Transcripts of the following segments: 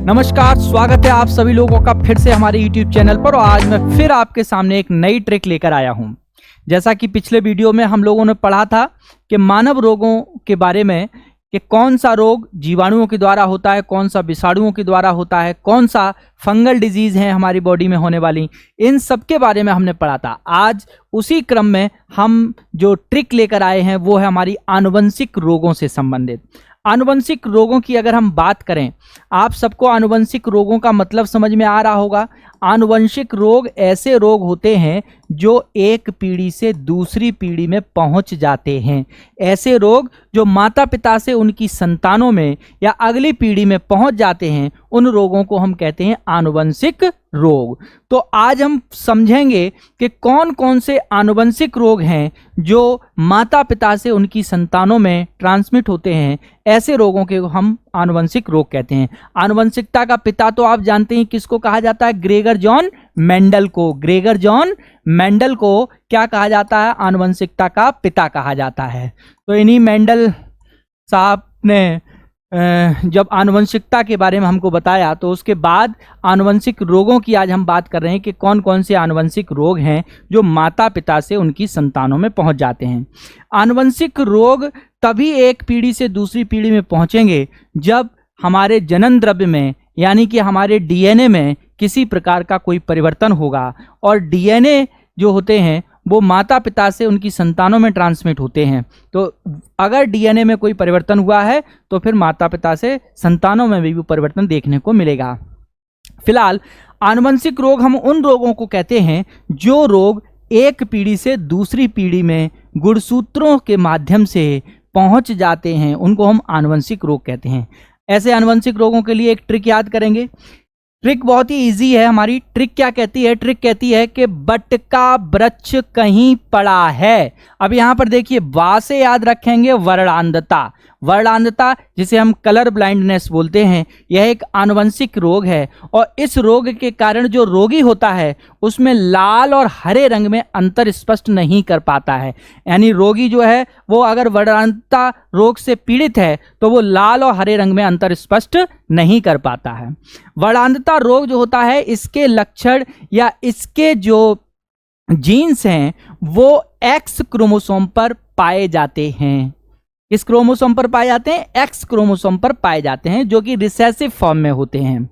नमस्कार, स्वागत है आप सभी लोगों का फिर से हमारे YouTube चैनल पर। और आज मैं फिर आपके सामने एक नई ट्रिक लेकर आया हूं। जैसा कि पिछले वीडियो में हम लोगों ने पढ़ा था कि मानव रोगों के बारे में कि कौन सा रोग जीवाणुओं के द्वारा होता है, कौन सा विषाणुओं के द्वारा होता है, कौन सा फंगल डिजीज है हमारी बॉडी में होने वाली, इन सब के बारे में हमने पढ़ा था। आज उसी क्रम में हम जो ट्रिक लेकर आए हैं वो है हमारी आनुवंशिक रोगों से संबंधित। आनुवंशिक रोगों की अगर हम बात करें, आप सबको आनुवंशिक रोगों का मतलब समझ में आ रहा होगा। आनुवंशिक रोग ऐसे रोग होते हैं जो एक पीढ़ी से दूसरी पीढ़ी में पहुंच जाते हैं। ऐसे रोग जो माता पिता से उनकी संतानों में या अगली पीढ़ी में पहुंच जाते हैं, उन रोगों को हम कहते हैं आनुवंशिक रोग। तो आज हम समझेंगे कि कौन कौन से आनुवंशिक रोग हैं जो माता पिता से उनकी संतानों में ट्रांसमिट होते हैं। ऐसे रोगों के हम आनुवंशिक रोग कहते हैं। आनुवंशिकता का पिता तो आप जानते हैं किसको कहा जाता है, ग्रेगर जॉन मेंडल को। ग्रेगर जॉन मेंडल को क्या कहा जाता है, आनुवंशिकता का पिता कहा जाता है। तो इन्हीं मेंडल साहब ने जब आनुवंशिकता के बारे में हमको बताया, तो उसके बाद आनुवंशिक रोगों की आज हम बात कर रहे हैं कि कौन कौन से आनुवंशिक रोग हैं जो माता पिता से उनकी संतानों में पहुंच जाते हैं। आनुवंशिक रोग तभी एक पीढ़ी से दूसरी पीढ़ी में पहुंचेंगे जब हमारे जनन द्रव्य में यानी कि हमारे डीएनए में किसी प्रकार का कोई परिवर्तन होगा। और डीएनए जो होते हैं वो माता पिता से उनकी संतानों में ट्रांसमिट होते हैं। तो अगर डीएनए में कोई परिवर्तन हुआ है तो फिर माता पिता से संतानों में भी वो परिवर्तन देखने को मिलेगा। फिलहाल आनुवंशिक रोग हम उन रोगों को कहते हैं जो रोग एक पीढ़ी से दूसरी पीढ़ी में गुणसूत्रों के माध्यम से पहुंच जाते हैं, उनको हम आनुवंशिक रोग कहते हैं। ऐसे आनुवंशिक रोगों के लिए एक ट्रिक याद करेंगे। ट्रिक बहुत ही इजी है। हमारी ट्रिक क्या कहती है, ट्रिक कहती है कि बट का वृक्ष कहीं पड़ा है। अब यहां पर देखिए, वा से याद रखेंगे वर्णांधता। वर्णांधता जिसे हम कलर ब्लाइंडनेस बोलते हैं, यह एक आनुवंशिक रोग है। और इस रोग के कारण जो रोगी होता है उसमें लाल और हरे रंग में अंतर स्पष्ट नहीं कर पाता है। यानी रोगी जो है वो अगर वर्णांधता रोग से पीड़ित है तो वो लाल और हरे रंग में अंतर स्पष्ट नहीं कर पाता है। वर्णांधता रोग जो होता है, इसके लक्षण या इसके जो जीन्स हैं वो एक्स क्रोमोसोम पर पाए जाते हैं। इस क्रोमोसोम पर पाए जाते हैं, एक्स क्रोमोसोम पर पाए जाते हैं, जो कि रिसेसिव फॉर्म में होते हैं।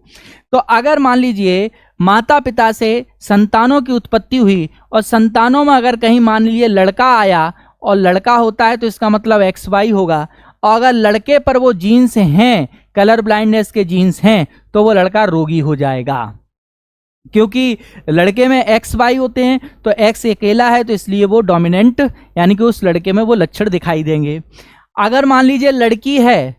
तो अगर मान लीजिए माता पिता से संतानों की उत्पत्ति हुई और संतानों में अगर कहीं मान लीजिए लड़का आया और लड़का होता है तो इसका मतलब एक्स वाई होगा। और अगर लड़के पर वो जीन्स हैं, कलर ब्लाइंडनेस के जीन्स हैं, तो वो लड़का रोगी हो जाएगा। क्योंकि लड़के में एक्स वाई होते हैं तो एक्स अकेला है, तो इसलिए वो डोमिनेंट यानी कि उस लड़के में वो लक्षण दिखाई देंगे। अगर मान लीजिए लड़की है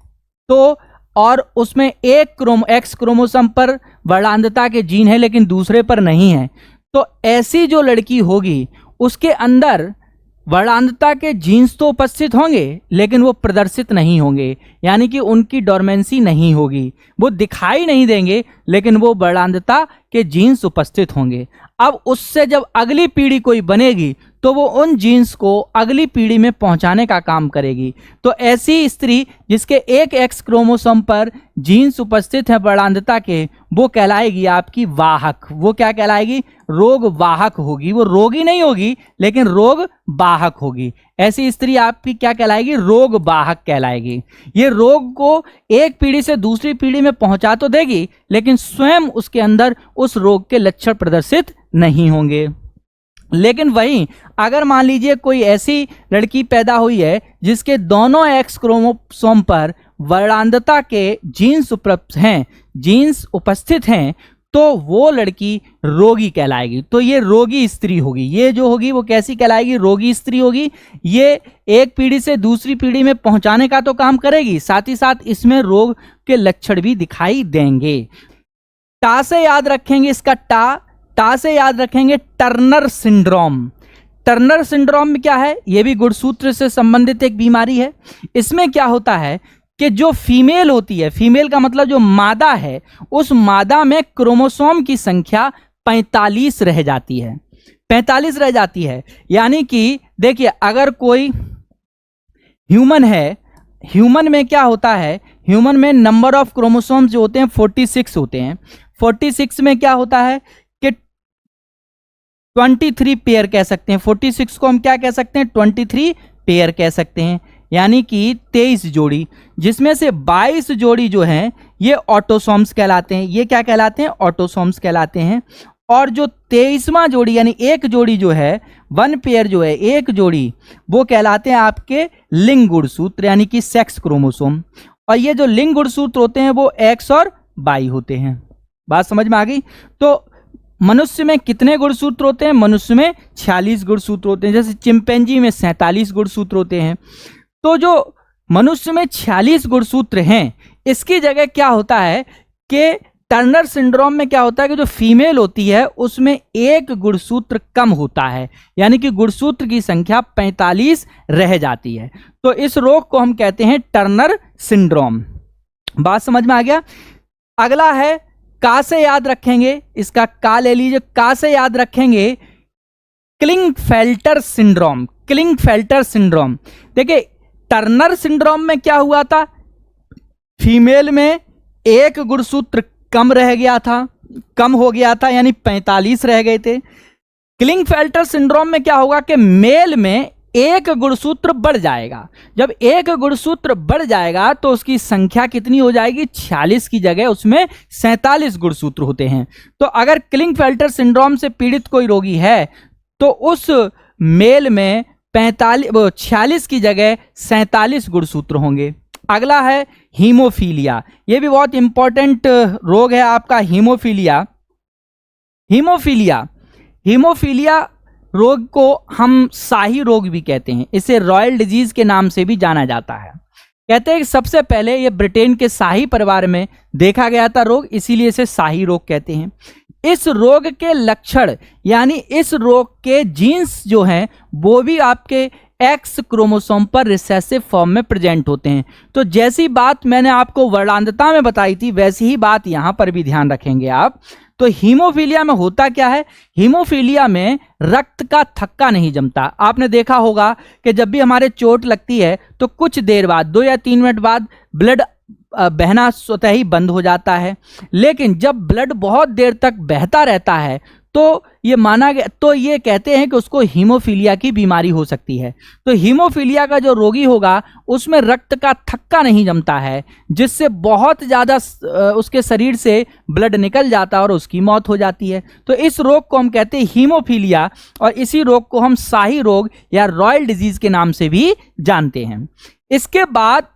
तो और उसमें एक एक्स क्रोमोसोम पर वर्णांधता के जीन है लेकिन दूसरे पर नहीं है, तो ऐसी जो लड़की होगी उसके अंदर वर्णांधता के जीन्स तो उपस्थित होंगे लेकिन वो प्रदर्शित नहीं होंगे, यानी कि उनकी डोर्मेंसी नहीं होगी, वो दिखाई नहीं देंगे लेकिन वो वर्णांधता के जीन्स उपस्थित होंगे। अब उससे जब अगली पीढ़ी कोई बनेगी तो वो उन जीन्स को अगली पीढ़ी में पहुंचाने का काम करेगी। तो ऐसी स्त्री जिसके एक एक्स क्रोमोसोम पर जीन्स उपस्थित है वर्णांधता के, वो कहलाएगी आपकी वाहक। वो क्या कहलाएगी, रोग वाहक होगी। वो रोगी नहीं होगी लेकिन रोग वाहक होगी। ऐसी स्त्री आपकी क्या कहलाएगी, रोग वाहक कहलाएगी। ये रोग को एक पीढ़ी से दूसरी पीढ़ी में पहुंचा तो देगी लेकिन स्वयं उसके अंदर उस रोग के लक्षण प्रदर्शित नहीं होंगे। लेकिन वहीं अगर मान लीजिए कोई ऐसी लड़की पैदा हुई है जिसके दोनों एक्स क्रोमोसोम पर वर्णांधता के जीन्स उपस्थित हैं, तो वो लड़की रोगी कहलाएगी। तो ये रोगी स्त्री होगी। ये जो होगी वो कैसी कहलाएगी, रोगी स्त्री होगी। ये एक पीढ़ी से दूसरी पीढ़ी में पहुंचाने का तो काम करेगी, साथ ही साथ इसमें रोग के लक्षण भी दिखाई देंगे। टा से याद रखेंगे, इसका टा से याद रखेंगे टर्नर सिंड्रोम। टर्नर सिंड्रोम में क्या है, यह भी गुणसूत्र से संबंधित एक बीमारी है। इसमें क्या होता है कि जो फीमेल होती है, फीमेल का मतलब जो मादा है, उस मादा में क्रोमोसोम की संख्या 45 रह जाती है। 45 रह जाती है। यानी कि देखिए, अगर कोई ह्यूमन है, ह्यूमन में क्या होता है, ह्यूमन में नंबर ऑफ क्रोमोसोम्स जो होते हैं 46 होते हैं। 46 में क्या होता है कि 23 पेयर कह सकते हैं। 46 को हम क्या कह सकते हैं, 23 पेयर कह सकते हैं, यानी कि 23 जोड़ी, जिसमें से 22 जोड़ी जो हैं ये ऑटोसोम्स कहलाते हैं। ये क्या कहलाते हैं, ऑटोसोम्स कहलाते हैं। और जो 23वां जोड़ी यानी एक जोड़ी जो है, वन पेयर जो है, एक जोड़ी, वो कहलाते हैं आपके लिंग गुणसूत्र यानी कि सेक्स क्रोमोसोम। और ये जो लिंग गुणसूत्र होते हैं वो एक्स और वाई होते हैं। बात समझ में आ गई। तो मनुष्य में कितने गुणसूत्र होते हैं, मनुष्य में 46 गुणसूत्र होते हैं। जैसे चिंपैंजी में 47 गुणसूत्र होते हैं। तो जो मनुष्य में 46 गुणसूत्र हैं, इसकी जगह क्या होता है कि टर्नर सिंड्रोम में क्या होता है कि जो फीमेल होती है उसमें एक गुणसूत्र कम होता है, यानी कि गुणसूत्र की संख्या 45 रह जाती है। तो इस रोग को हम कहते हैं टर्नर सिंड्रोम। बात समझ में आ गया। अगला है, का से याद रखेंगे, इसका का ले लीजिए, का से याद रखेंगे क्लिंगफेल्टर सिंड्रोम। क्लिंगफेल्टर सिंड्रोम, देखिए टर्नर सिंड्रोम में क्या हुआ था, फीमेल में एक गुणसूत्र कम रह गया था, कम हो गया था, यानी 45 रह गए थे। क्लिंगफेल्टर सिंड्रोम में क्या होगा कि मेल में एक गुणसूत्र बढ़ जाएगा। जब एक गुणसूत्र बढ़ जाएगा तो उसकी संख्या कितनी हो जाएगी, 46 की जगह उसमें 47 गुणसूत्र होते हैं। तो अगर क्लिंगफेल्टर सिंड्रोम से पीड़ित कोई रोगी है तो उस मेल में 46 की जगह 47 गुणसूत्र होंगे। अगला है हीमोफीलिया। यह भी बहुत इंपॉर्टेंट रोग है आपका, हीमोफीलिया। हीमोफीलिया रोग को हम शाही रोग भी कहते हैं। इसे रॉयल डिजीज के नाम से भी जाना जाता है। कहते हैं कि सबसे पहले ये ब्रिटेन के शाही परिवार में देखा गया था रोग, इसीलिए इसे शाही रोग कहते हैं। इस रोग के लक्षण यानी इस रोग के जीन्स जो हैं वो भी आपके एक्स क्रोमोसोम पर रिसेसिव फॉर्म में प्रेजेंट होते हैं। तो जैसी बात मैंने आपको वर्णांतता में बताई थी वैसी ही बात यहां पर भी ध्यान रखेंगे आप। तो हीमोफीलिया में होता क्या है, हीमोफीलिया में रक्त का थक्का नहीं जमता। आपने देखा होगा कि जब भी हमारे चोट लगती है तो कुछ देर बाद 2 या 3 मिनट बाद ब्लड बहना स्वतः ही बंद हो जाता है। लेकिन जब ब्लड बहुत देर तक बहता रहता है तो ये माना गया, तो ये कहते हैं कि उसको हीमोफीलिया की बीमारी हो सकती है। तो हीमोफीलिया का जो रोगी होगा उसमें रक्त का थक्का नहीं जमता है, जिससे बहुत ज़्यादा उसके शरीर से ब्लड निकल जाता है और उसकी मौत हो जाती है। तो इस रोग को हम कहते हैं हीमोफीलिया, और इसी रोग को हम शाही रोग या रॉयल डिजीज के नाम से भी जानते हैं। इसके बाद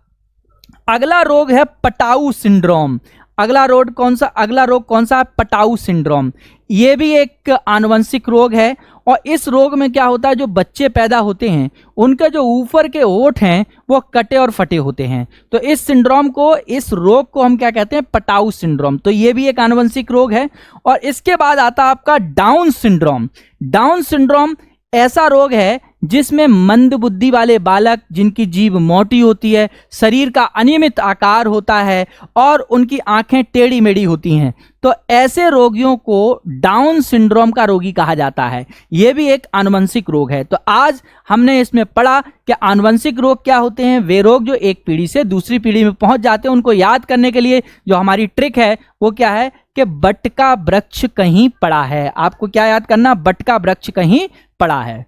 अगला रोग है पटाऊ सिंड्रोम। अगला रोग कौन सा है, पटाऊ सिंड्रोम। ये भी एक आनुवंशिक रोग है, और इस रोग में क्या होता है, जो बच्चे पैदा होते हैं उनके जो ऊपर के होंठ हैं वो कटे और फटे होते हैं। तो इस रोग को हम क्या कहते हैं, पटाऊ सिंड्रोम। तो ये भी एक आनुवंशिक रोग है। और इसके बाद आता है आपका डाउन सिंड्रोम। डाउन सिंड्रोम ऐसा रोग है जिसमें मंद बुद्धि वाले बालक, जिनकी जीभ मोटी होती है, शरीर का अनियमित आकार होता है और उनकी आंखें टेढ़ी मेढ़ी होती हैं, तो ऐसे रोगियों को डाउन सिंड्रोम का रोगी कहा जाता है। यह भी एक आनुवंशिक रोग है। तो आज हमने इसमें पढ़ा कि आनुवंशिक रोग क्या होते हैं। वे रोग जो एक पीढ़ी से दूसरी पीढ़ी में पहुंच जाते हैं, उनको याद करने के लिए जो हमारी ट्रिक है वो क्या है कि बट का वृक्ष कहीं पड़ा है। आपको क्या याद करना, बट का वृक्ष कहीं पड़ा है।